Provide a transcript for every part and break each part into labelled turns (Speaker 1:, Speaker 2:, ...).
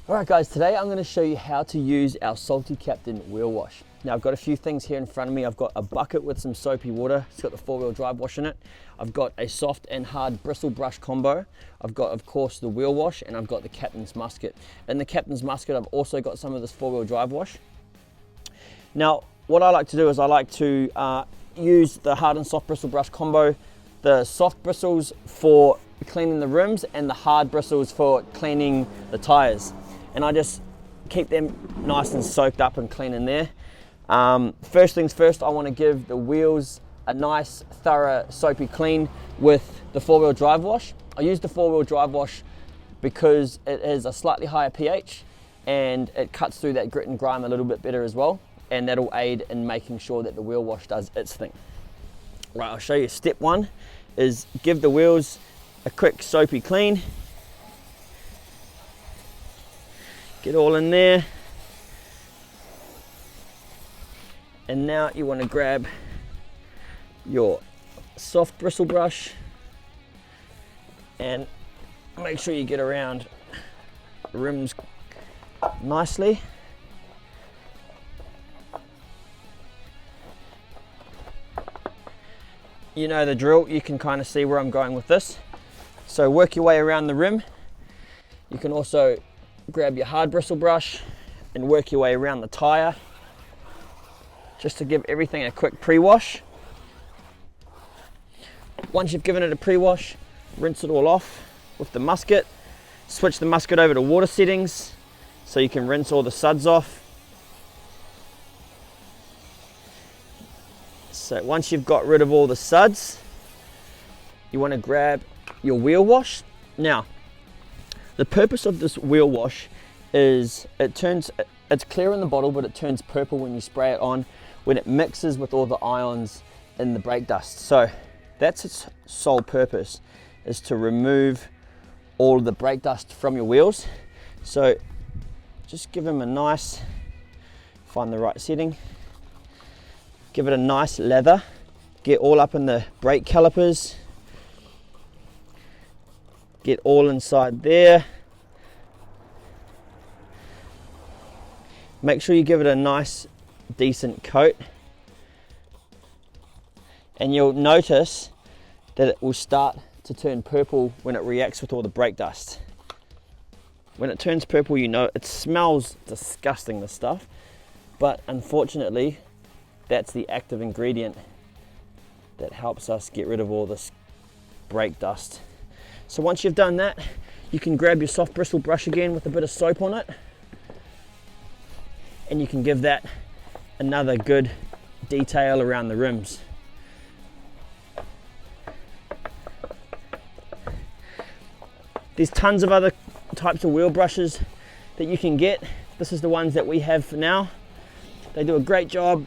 Speaker 1: Alright guys, today I'm going to show you how to use our Salty Captain wheel wash. Now I've got a few things here in front of me. I've got a bucket with some soapy water. It's got the 4-wheel drive wash in it. I've got a soft and hard bristle brush combo. I've got, of course, the wheel wash, and I've got the Captain's Musket. In the Captain's Musket, I've also got some of this 4-wheel drive wash. Now, what I like to do is I like to use the hard and soft bristle brush combo. The soft bristles for cleaning the rims and the hard bristles for cleaning the tires. And I just keep them nice and soaked up and clean in there. First things first, I want to give the wheels a nice, thorough, soapy clean with the 4-wheel drive wash. I use the 4-wheel drive wash because it is a slightly higher pH and it cuts through that grit and grime a little bit better as well. And that'll aid in making sure that the wheel wash does its thing. Right, I'll show you. Step one is give the wheels a quick soapy clean. Get all in there. And now you want to grab your soft bristle brush and make sure you get around the rims nicely. You know the drill, you can kind of see where I'm going with this. So work your way around the rim. You can also grab your hard bristle brush and work your way around the tire just to give everything a quick pre-wash. Once you've given it a pre-wash, rinse it all off with the musket. Switch the musket over to water settings so you can rinse all the suds off. So once you've got rid of all the suds, you want to grab your wheel wash. Now, the purpose of this wheel wash is it's clear in the bottle, but it turns purple when you spray it on, when it mixes with all the ions in the brake dust. So that's its sole purpose, is to remove all of the brake dust from your wheels. So just give them a nice, find the right setting, give it a nice lather, get all up in the brake calipers, get all inside there. Make sure you give it a nice, decent coat. And you'll notice that it will start to turn purple when it reacts with all the brake dust. When it turns purple, you know, it smells disgusting, this stuff. But unfortunately, that's the active ingredient that helps us get rid of all this brake dust. So once you've done that, you can grab your soft bristle brush again with a bit of soap on it, and you can give that another good detail around the rims. There's tons of other types of wheel brushes that you can get. This is the ones that we have for now. They do a great job,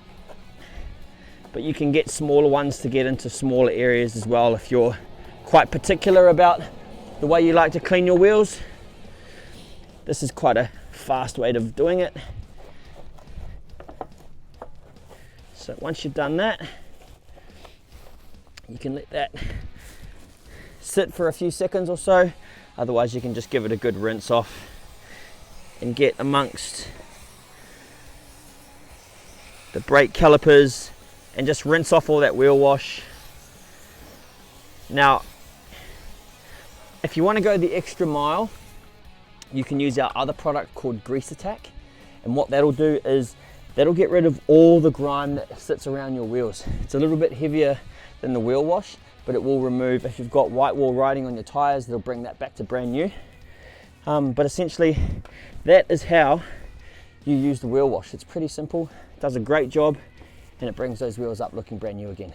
Speaker 1: but you can get smaller ones to get into smaller areas as well if you're quite particular about the way you like to clean your wheels. This is quite a fast way of doing it. So once you've done that, you can let that sit for a few seconds or so. Otherwise you can just give it a good rinse off and get amongst the brake calipers and just rinse off all that wheel wash. Now, if you want to go the extra mile, you can use our other product called Grease Attack. And what that'll do is that'll get rid of all the grime that sits around your wheels. It's a little bit heavier than the wheel wash, but it will remove, if you've got white wall riding on your tires, it'll bring that back to brand new. But essentially, that is how you use the wheel wash. It's pretty simple, it does a great job, and it brings those wheels up looking brand new again.